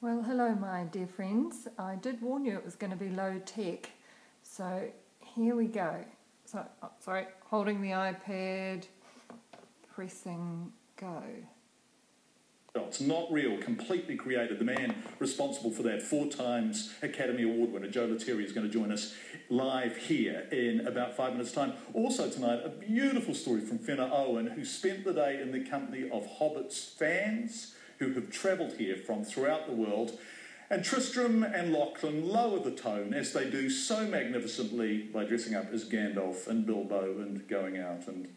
Well, hello, my dear friends. I did warn you it was going to be low tech, so here we go. So, holding the iPad, pressing go. It's not real, completely created. The man responsible for that 4 times Academy Award winner, Joe Lettieri, is going to join us live here in about 5 minutes' time. Also tonight, a beautiful story from Fiona Owen, who spent the day in the company of Hobbit's fans who have travelled here from throughout the world. And Tristram and Lachlan lower the tone, as they do so magnificently, by dressing up as Gandalf and Bilbo and going out and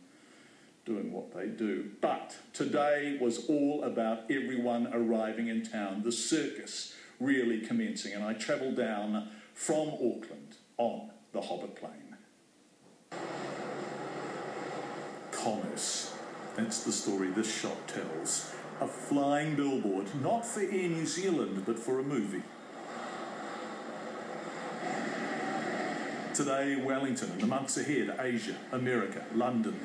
doing what they do. But today was all about everyone arriving in town, the circus really commencing, and I travelled down from Auckland on the Hobbit plane. Commerce, that's the story this shot tells. A flying billboard, not for Air New Zealand, but for a movie. Today, Wellington, and the months ahead, Asia, America, London.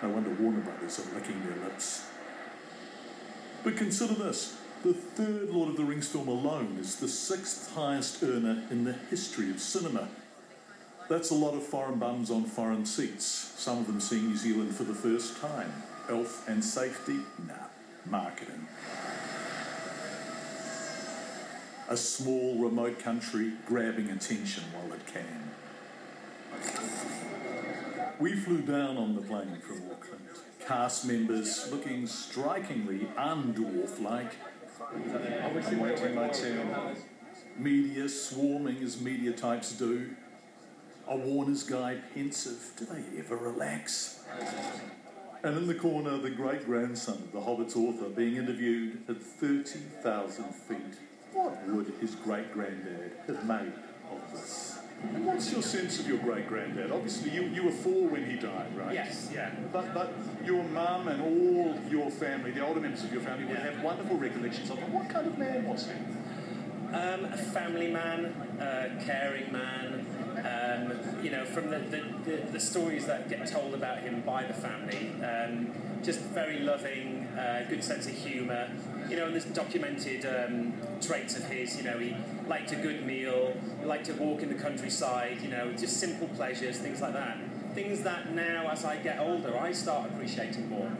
No wonder Warner Brothers are licking their lips. But consider this. The third Lord of the Rings film alone is the 6th highest earner in the history of cinema. That's a lot of foreign bums on foreign seats, some of them seeing New Zealand for the first time. Health and safety? Nah, marketing. A small, remote country grabbing attention while it can. We flew down on the plane from Auckland. Cast members looking strikingly undwarf-like. I'm waiting my turn. Media swarming as media types do. A Warner's guy pensive. Do they ever relax? And in the corner, the great-grandson of the Hobbit's author being interviewed at 30,000 feet. What would his great-granddad have made of this? And what's your sense of your great-granddad? Obviously, you were 4 when he died, right? Yes, yeah. But your mum and all your family, the older members of your family, would have wonderful recollections of him. What kind of man was he? A family man, caring man. From the stories that get told about him by the family, just very loving, good sense of humour. And there's documented traits of his. He liked a good meal, liked to walk in the countryside. Just simple pleasures, things like that. Things that now, as I get older, I start appreciating more.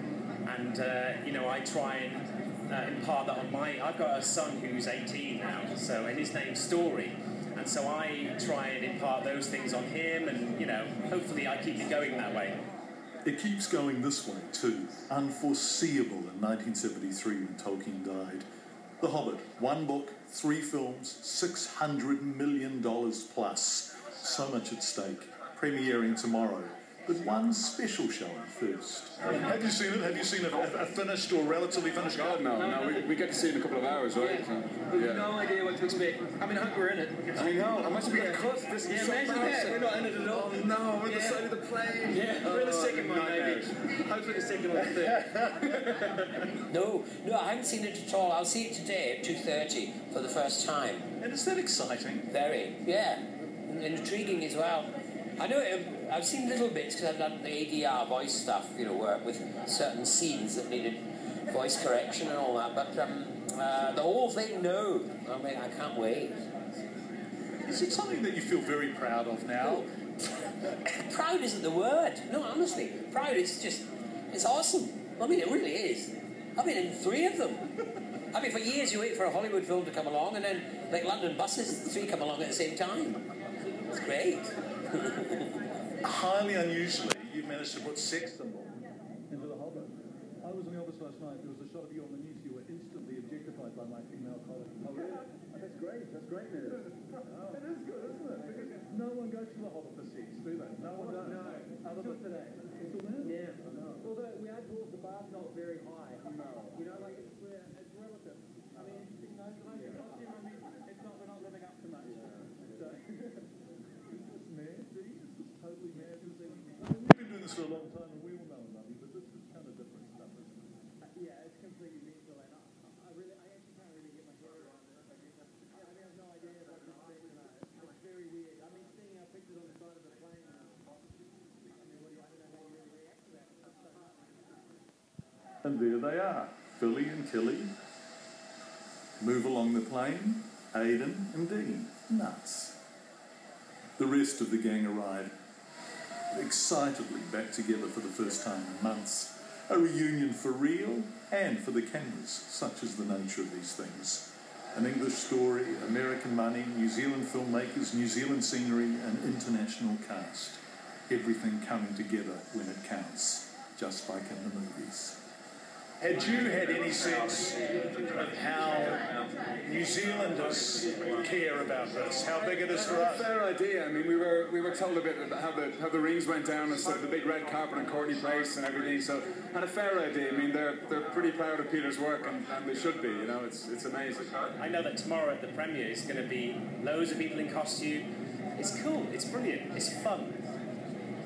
And I try and impart that on I've got a son who's 18 now, and his name's Story. And so I try and impart those things on him, and, hopefully I keep it going that way. It keeps going this way, too. Unforeseeable in 1973 when Tolkien died. The Hobbit, 1 book, 3 films, $600 million plus. So much at stake. Premiering tomorrow. But one special showing first. Have you seen it? Have you seen a finished or relatively finished? God, no. We get to see it in a couple of hours, right? Yeah. So, We've no idea what to expect. I mean, I hope we're in it. I know. I must be a cut. This is so imagine that. We're not in it at all. Oh, no, we're on the side of the plane. Yeah, we're in the second one, maybe. Hopefully the second or the third. No, I haven't seen it at all. I'll see it today at 2:30 for the first time. And is that exciting? Very, yeah. And intriguing as well. I know I've seen little bits because I've done the ADR voice stuff, work with certain scenes that needed voice correction and all that. But the whole thing, no. I mean, I can't wait. Is it something that you feel very proud of now? Proud isn't the word. No, honestly. Proud is it's awesome. I mean, it really is. I've been in 3 of them. I mean, for years you wait for a Hollywood film to come along, and then, like London buses, 3 come along at the same time. It's great. Highly unusually, you've managed to put sex symbol into The Hobbit. I was in the office last night. There was a shot of you on the news. You were instantly objectified by my female colleague. Oh, really? Oh, that's great. That's great news. Oh. It is good, isn't it? Because no one goes to The Hobbit for sex, do they? No one does. No. Other than today. Until now? Yeah. Although we are told the bar's not very high. No. It's relative. I mean, it's not, we're not living up to much. So. Totally mad. We've been doing this for a long time, and we all know and love you, but this is kind of different stuff, isn't it? Yeah, it's completely mental, and I actually can't really get my head around it. I have no idea what to expect, and it's very weird. I mean, seeing our pictures on the side of the plane, I don't know how you really react to that. And there they are, Billy and Tilly, Move along the plane, Aidan and Dean. Nuts. The rest of the gang arrive, excitedly back together for the first time in months. A reunion for real and for the cameras, such is the nature of these things. An English story, American money, New Zealand filmmakers, New Zealand scenery, an international cast. Everything coming together when it counts, just like in the movies. Had you had any sense of how New Zealanders care about this? How big it is for us? Fair idea. I mean, we were told a bit about how the rings went down and stuff, the big red carpet on Courtney Place and everything. So, had a fair idea. I mean, they're pretty proud of Peter's work, and they should be. You know, it's amazing. I know that tomorrow at the premiere is going to be loads of people in costume. It's cool. It's brilliant. It's fun.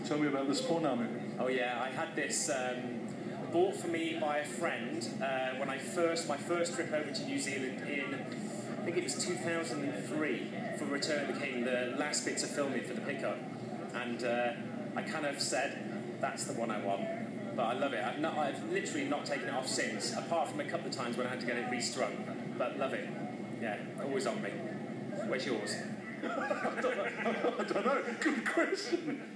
Tell me about this Pōnā movie. Oh yeah, I had this bought for me by a friend when my first trip over to New Zealand in, I think it was 2003 for Return of the King, the last bits of filming for the pickup, and I kind of said that's the one I want. But I love it. I've literally not taken it off since, apart from a couple of times when I had to get it restrung. But love it. Yeah, always on me. Where's yours? I don't know. Good question.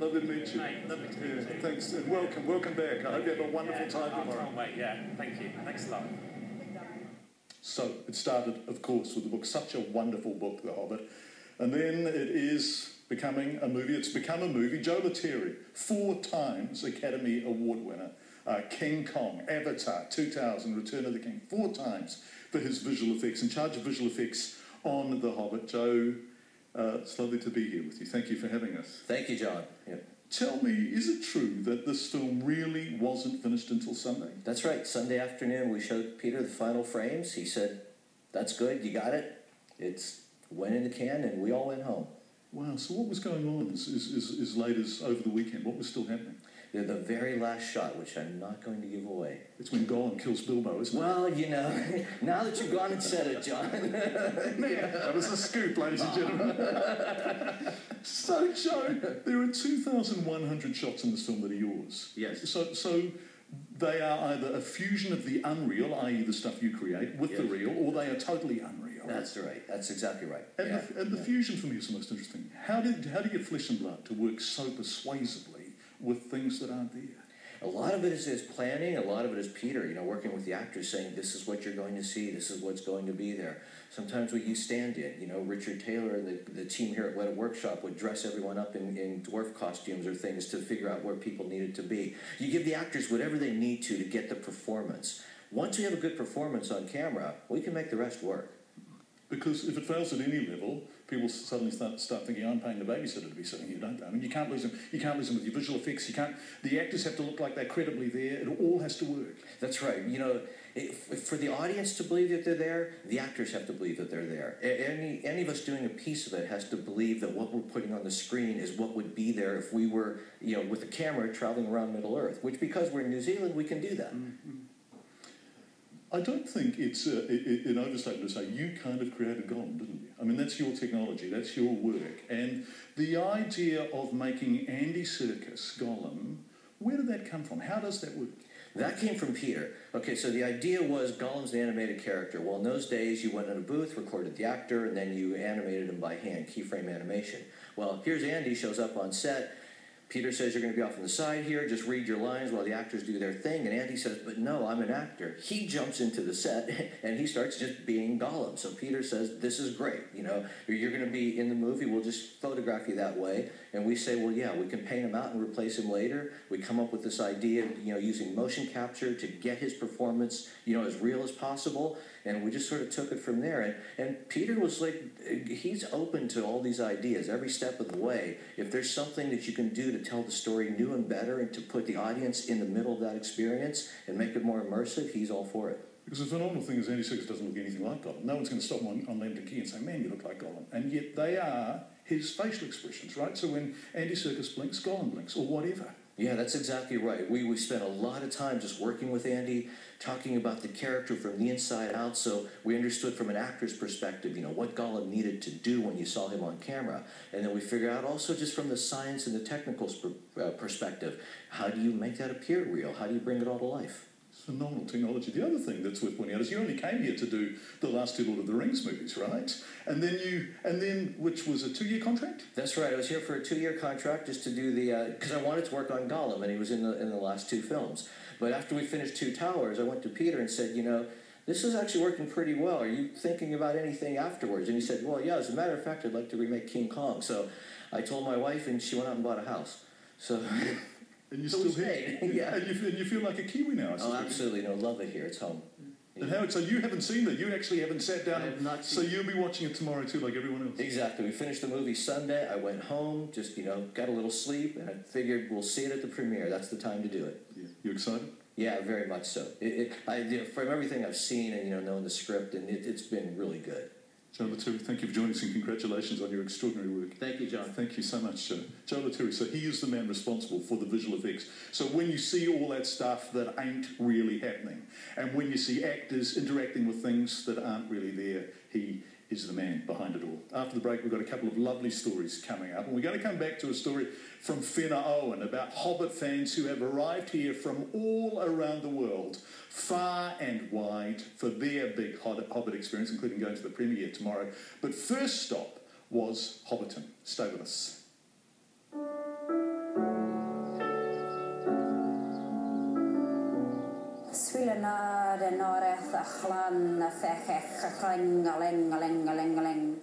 Lovely to meet you. Mate, lovely to meet you. Yeah, thanks, and welcome back. I hope you have a wonderful time I tomorrow. can't wait, yeah. Thank you. Thanks a lot. So it started, of course, with the book, such a wonderful book, The Hobbit, and then it is becoming a movie. It's become a movie. Joe Letteri, 4 times Academy Award winner. King Kong, Avatar, 2000, Return of the King, 4 times for his visual effects, in charge of visual effects on The Hobbit. Joe, it's lovely to be here with you. Thank you for having us. Thank you, John. Yeah. Tell me, is it true that this film really wasn't finished until Sunday? That's right. Sunday afternoon, we showed Peter the final frames. He said, "That's good. You got it." It's went in the can, and we all went home. Wow. So what was going on as late as over the weekend? What was still happening? They're the very last shot, which I'm not going to give away. It's when Gollum kills Bilbo, isn't it? Well, you know, now that you've gone and said it, John. That was a scoop, ladies and gentlemen. So, Joe, there are 2,100 shots in this film that are yours. Yes. So they are either a fusion of the unreal, i.e. the stuff you create, with the real, or they are totally unreal. That's right. That's exactly right. And the fusion for me is the most interesting. How do you get flesh and blood to work so persuasively with things that aren't there? A lot of it is planning. A lot of it is Peter, you know, working with the actors, saying this is what you're going to see, this is what's going to be there. Sometimes we use stand-in. You know, Richard Taylor and the team here at Weta Workshop would dress everyone up in dwarf costumes or things to figure out where people needed to be. You give the actors whatever they need to get the performance. Once we have a good performance on camera, we can make the rest work. Because if it fails at any level, people suddenly start thinking, I'm paying the babysitter to be sitting here, don't they? I mean, you can't lose them. You can't lose them with your visual effects. The actors have to look like they're credibly there. It all has to work. That's right. You know, for the audience to believe that they're there, the actors have to believe that they're there. Any of us doing a piece of it has to believe that what we're putting on the screen is what would be there if we were, you know, with a camera traveling around Middle Earth, which because we're in New Zealand, we can do that. Mm-hmm. I don't think it's an overstatement to say you kind of created Gollum, didn't you? I mean, that's your technology, that's your work. And the idea of making Andy Serkis Gollum, where did that come from? How does that work? That came from Peter. Okay, so the idea was Gollum's an animated character. Well, in those days, you went in a booth, recorded the actor, and then you animated him by hand, keyframe animation. Well, here's Andy, shows up on set. Peter says, you're going to be off on the side here, just read your lines while the actors do their thing. And Andy says, but no, I'm an actor. He jumps into the set, and he starts just being Gollum. So Peter says, this is great. You know, you're going to be in the movie. We'll just photograph you that way. And we say, well, yeah, we can paint him out and replace him later. We come up with this idea of, you know, using motion capture to get his performance, you know, as real as possible. And we just sort of took it from there. And Peter was like, he's open to all these ideas every step of the way. If there's something that you can do to tell the story new and better and to put the audience in the middle of that experience and make it more immersive, he's all for it. Because the phenomenal thing is Andy Serkis doesn't look anything like Gollum. No one's going to stop him on Lambton Quay and say, man, you look like Gollum. And yet they are his facial expressions, right? So when Andy Serkis blinks, Gollum blinks, or whatever. Yeah, that's exactly right. We spent a lot of time just working with Andy, talking about the character from the inside out, so we understood from an actor's perspective, you know, what Gollum needed to do when you saw him on camera. And then we figured out also just from the science and the technical perspective, how do you make that appear real? How do you bring it all to life? Phenomenal technology. The other thing that's worth pointing out is you only came here to do the last two Lord of the Rings movies, right? And then which was a 2-year contract? That's right. I was here for a 2-year contract just to do the because I wanted to work on Gollum, and he was in the last 2 films. But after we finished Two Towers, I went to Peter and said, you know, this is actually working pretty well. Are you thinking about anything afterwards? And he said, well, yeah. As a matter of fact, I'd like to remake King Kong. So I told my wife, and she went out and bought a house. So. And you're still here. Yeah. And you feel like a Kiwi now, I suppose. Oh, absolutely. No, love it here. It's home. And Howard, so you haven't seen it. You actually haven't sat down. I have not so seen it. you'll be watching it tomorrow too, like everyone else. Exactly. We finished the movie Sunday. I went home, just, you know, got a little sleep, and I figured we'll see it at the premiere. That's the time to do it. Yeah. You excited? Yeah, very much so. From everything I've seen and, you know, knowing the script, and it's been really good. Joe Lateri, thank you for joining us and congratulations on your extraordinary work. Thank you, John. Thank you so much, Joe Lateri. So he is the man responsible for the visual effects. So when you see all that stuff that ain't really happening, and when you see actors interacting with things that aren't really there, he is the man behind it all. After the break, we've got a couple of lovely stories coming up, and we're going to come back to a story from Fenna Owen about Hobbit fans who have arrived here from all around the world, far and wide, for their big Hobbit experience, including going to the premiere tomorrow. But first stop was Hobbiton. Stay with us. Swilena den noreth a chlan a fechech a chlang a leng a leng a leng a leng.